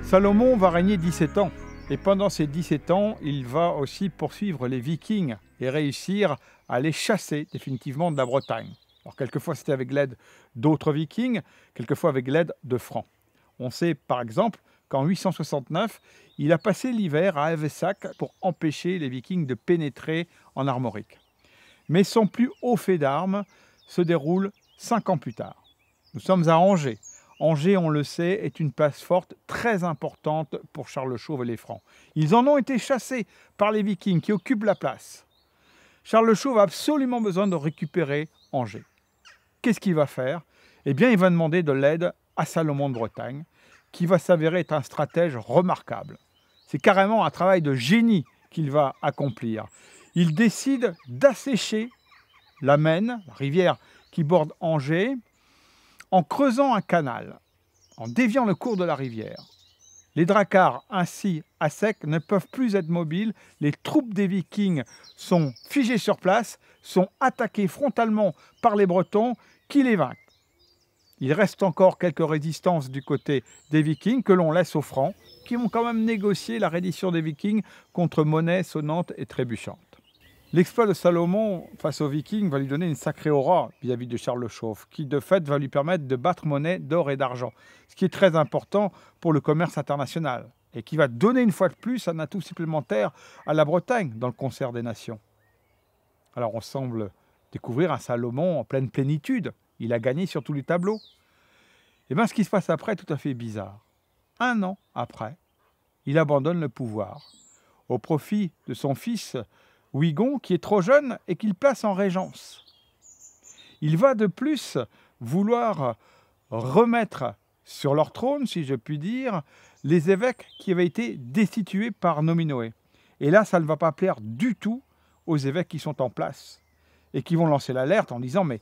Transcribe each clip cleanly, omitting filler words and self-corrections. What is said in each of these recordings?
Salomon va régner 17 ans. Et pendant ces 17 ans, il va aussi poursuivre les Vikings et réussir à les chasser définitivement de la Bretagne. Alors quelquefois c'était avec l'aide d'autres Vikings, quelquefois avec l'aide de Francs. On sait par exemple qu'en 869, il a passé l'hiver à Évessac pour empêcher les Vikings de pénétrer en Armorique. Mais son plus haut fait d'armes se déroule 5 ans plus tard. Nous sommes à Angers. Angers, on le sait, est une place forte très importante pour Charles le Chauve et les Francs. Ils en ont été chassés par les Vikings qui occupent la place. Charles le Chauve a absolument besoin de récupérer Angers. Qu'est-ce qu'il va faire? Eh bien, il va demander de l'aide à Salomon de Bretagne, qui va s'avérer être un stratège remarquable. C'est carrément un travail de génie qu'il va accomplir. Il décide d'assécher la Maine, la rivière qui borde Angers, en creusant un canal, en déviant le cours de la rivière. Les dracars, ainsi à sec, ne peuvent plus être mobiles. Les troupes des Vikings sont figées sur place, sont attaquées frontalement par les Bretons qui les vainquent. Il reste encore quelques résistances du côté des Vikings que l'on laisse aux Francs, qui vont quand même négocier la reddition des Vikings contre monnaie sonnante et trébuchante. L'exploit de Salomon face aux Vikings va lui donner une sacrée aura vis-à-vis de Charles le Chauve, qui de fait va lui permettre de battre monnaie d'or et d'argent, ce qui est très important pour le commerce international, et qui va donner une fois de plus un atout supplémentaire à la Bretagne dans le concert des nations. Alors on semble découvrir un Salomon en pleine plénitude, il a gagné sur tous les tableaux. Et bien ce qui se passe après est tout à fait bizarre. 1 an après, il abandonne le pouvoir au profit de son fils Huigon, qui est trop jeune et qu'il place en régence. Il va de plus vouloir remettre sur leur trône, si je puis dire, les évêques qui avaient été destitués par Nominoé. Et là, ça ne va pas plaire du tout aux évêques qui sont en place et qui vont lancer l'alerte en disant « Mais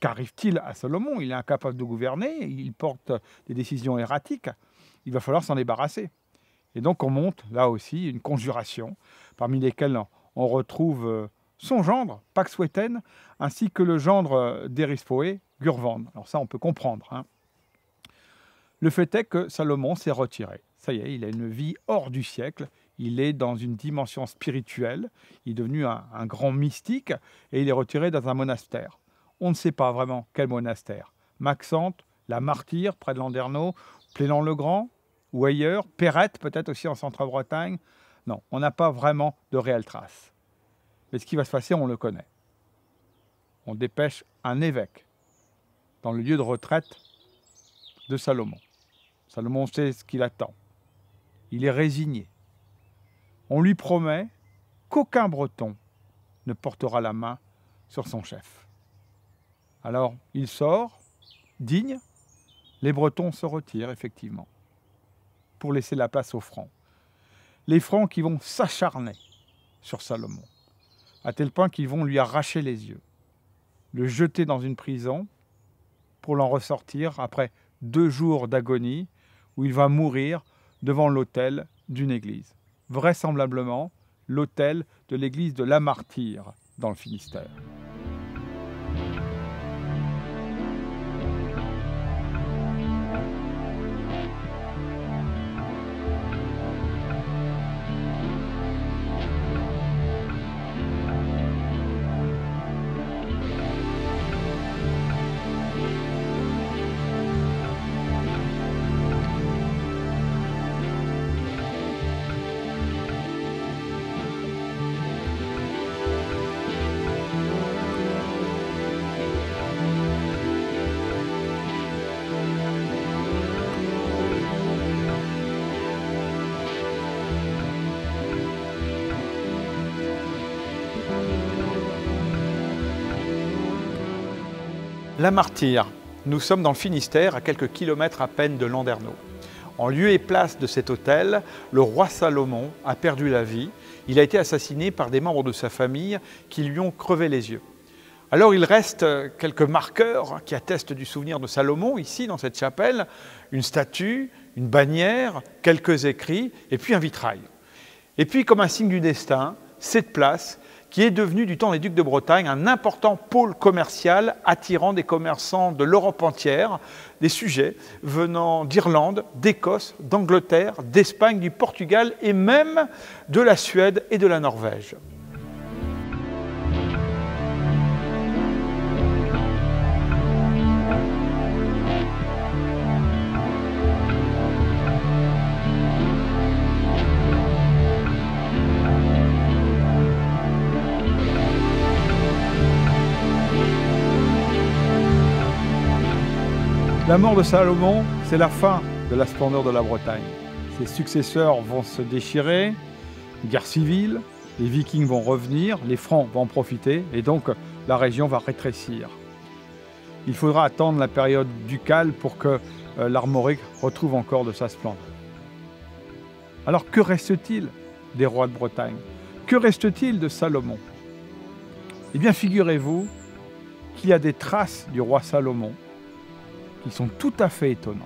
qu'arrive-t-il à Salomon? Il est incapable de gouverner, il porte des décisions erratiques, il va falloir s'en débarrasser. » Et donc on monte là aussi une conjuration, parmi lesquelles on retrouve son gendre, Pax Weten, ainsi que le gendre d'Erispoé, Gurvand. Alors ça, on peut comprendre. Hein. Le fait est que Salomon s'est retiré. Ça y est, il a une vie hors du siècle. Il est dans une dimension spirituelle. Il est devenu un grand mystique et il est retiré dans un monastère. On ne sait pas vraiment quel monastère. Maxente, la Martyre, près de Landerneau, Plélan-le-Grand, ou ailleurs, Perrette, peut-être aussi en Centre-Bretagne. Non, on n'a pas vraiment de réelles traces. Mais ce qui va se passer, on le connaît. On dépêche un évêque dans le lieu de retraite de Salomon. Salomon sait ce qu'il attend. Il est résigné. On lui promet qu'aucun Breton ne portera la main sur son chef. Alors, il sort, digne. Les Bretons se retirent, effectivement, pour laisser la place aux Francs. Les Francs qui vont s'acharner sur Salomon, à tel point qu'ils vont lui arracher les yeux, le jeter dans une prison pour l'en ressortir après 2 jours d'agonie où il va mourir devant l'autel d'une église. Vraisemblablement, l'autel de l'église de la Martyre dans le Finistère. La Martyre. Nous sommes dans le Finistère, à quelques kilomètres à peine de Landerneau. En lieu et place de cet hôtel, le roi Salomon a perdu la vie. Il a été assassiné par des membres de sa famille qui lui ont crevé les yeux. Alors il reste quelques marqueurs qui attestent du souvenir de Salomon, ici dans cette chapelle, une statue, une bannière, quelques écrits et puis un vitrail. Et puis comme un signe du destin, cette place qui est devenu, du temps des ducs de Bretagne, un important pôle commercial attirant des commerçants de l'Europe entière, des sujets venant d'Irlande, d'Écosse, d'Angleterre, d'Espagne, du Portugal et même de la Suède et de la Norvège. La mort de Salomon, c'est la fin de la splendeur de la Bretagne. Ses successeurs vont se déchirer, guerre civile, les Vikings vont revenir, les Francs vont en profiter et donc la région va rétrécir. Il faudra attendre la période ducale pour que l'Armorique retrouve encore de sa splendeur. Alors que reste-t-il des rois de Bretagne? Que reste-t-il de Salomon? Eh bien, figurez-vous qu'il y a des traces du roi Salomon qui sont tout à fait étonnantes.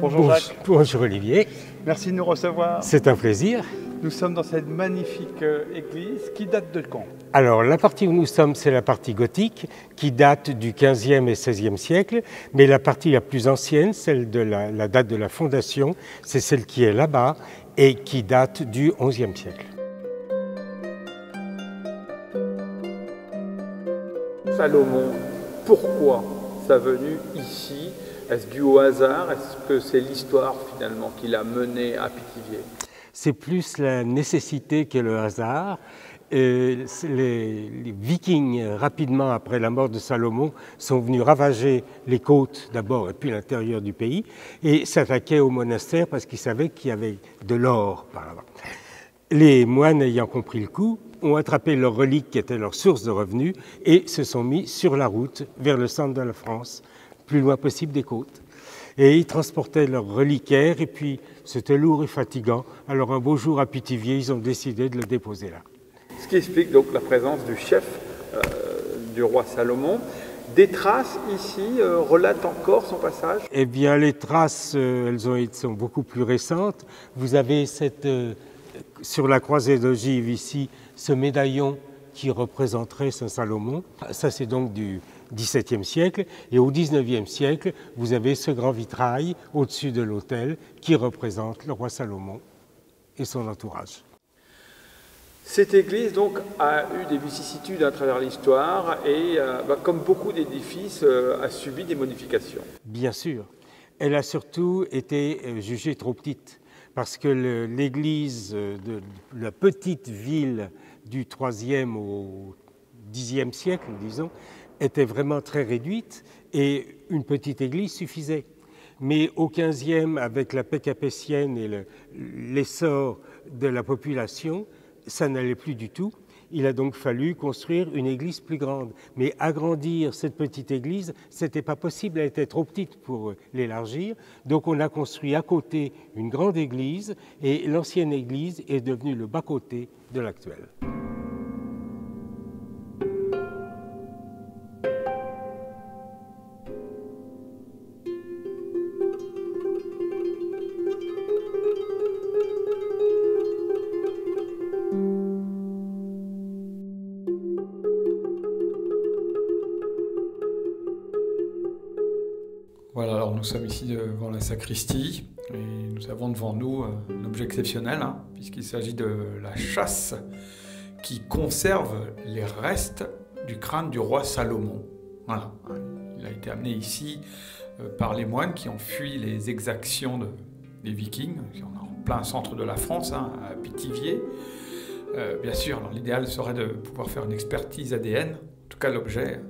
Bonjour Jacques. Bonjour Olivier. Merci de nous recevoir. C'est un plaisir. Nous sommes dans cette magnifique église qui date de quand? Alors la partie où nous sommes, c'est la partie gothique qui date du 15e et 16e siècle, mais la partie la plus ancienne, celle de la date de la fondation, c'est celle qui est là-bas et qui date du 11e siècle. Salomon, pourquoi sa venue ici? Est-ce dû au hasard? Est-ce que c'est l'histoire finalement qui l'a mené à Pithiviers? C'est plus la nécessité que le hasard. Les Vikings, rapidement après la mort de Salomon, sont venus ravager les côtes d'abord et puis l'intérieur du pays et s'attaquaient au monastère parce qu'ils savaient qu'il y avait de l'or par là-bas. Les moines, ayant compris le coup, ont attrapé leurs reliques qui étaient leur source de revenus et se sont mis sur la route vers le centre de la France, plus loin possible des côtes. Et ils transportaient leurs reliquaires et puis c'était lourd et fatigant. Alors un beau jour à Pithiviers, ils ont décidé de le déposer là. Ce qui explique donc la présence du chef du roi Salomon. Des traces ici relatent encore son passage? Eh bien les traces, sont beaucoup plus récentes. Vous avez sur la croisée d'ogive ici, ce médaillon qui représenterait Saint Salomon. Ça c'est donc du XVIIe siècle, et au XIXe siècle, vous avez ce grand vitrail au-dessus de l'autel qui représente le roi Salomon et son entourage. Cette église donc a eu des vicissitudes à travers l'histoire et comme beaucoup d'édifices a subi des modifications. Bien sûr, elle a surtout été jugée trop petite parce que l'église de la petite ville du IIIe au Xe siècle, disons, était vraiment très réduite et une petite église suffisait. Mais au XVe, avec la paix capétienne et l'essor de la population, ça n'allait plus du tout. Il a donc fallu construire une église plus grande. Mais agrandir cette petite église, ce n'était pas possible, elle était trop petite pour l'élargir. Donc on a construit à côté une grande église et l'ancienne église est devenue le bas-côté de l'actuelle. Voilà, alors nous sommes ici devant la sacristie et nous avons devant nous un objet exceptionnel puisqu'il s'agit de la châsse qui conserve les restes du crâne du roi Salomon. Voilà, il a été amené ici par les moines qui ont fui les exactions des Vikings, qui sont en plein centre de la France, à Pithiviers. Bien sûr, l'idéal serait de pouvoir faire une expertise ADN. En tout cas, l'objet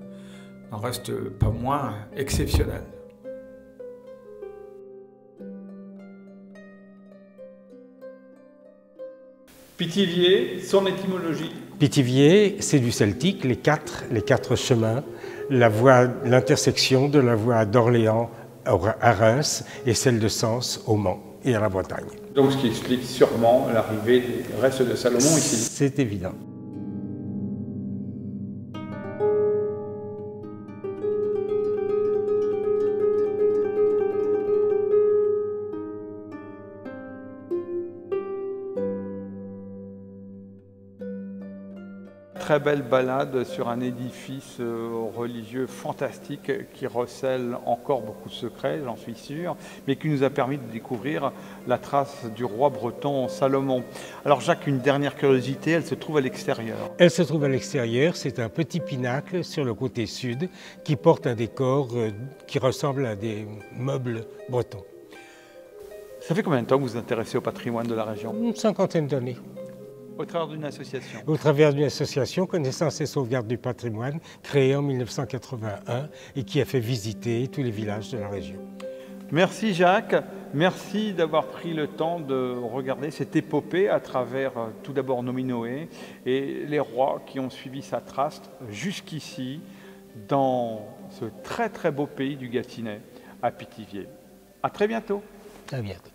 n'en reste pas moins exceptionnel. Pithiviers, son étymologie. Pithiviers, c'est du celtique, les quatre chemins, l'intersection de la voie d'Orléans à Reims et celle de Sens au Mans et à la Bretagne. Donc ce qui explique sûrement l'arrivée des restes de Salomon ici. C'est évident. Très belle balade sur un édifice religieux fantastique qui recèle encore beaucoup de secrets, j'en suis sûr, mais qui nous a permis de découvrir la trace du roi breton Salomon. Alors Jacques, une dernière curiosité, elle se trouve à l'extérieur. Elle se trouve à l'extérieur, c'est un petit pinacle sur le côté sud qui porte un décor qui ressemble à des meubles bretons. Ça fait combien de temps que vous vous intéressez au patrimoine de la région? Une cinquantaine d'années. Au travers d'une association. Au travers d'une association Connaissance et Sauvegarde du Patrimoine, créée en 1981 et qui a fait visiter tous les villages de la région. Merci Jacques, merci d'avoir pris le temps de regarder cette épopée à travers tout d'abord Nominoé et les rois qui ont suivi sa trace jusqu'ici dans ce très très beau pays du Gâtinais, à Pithiviers. À très bientôt. À bientôt.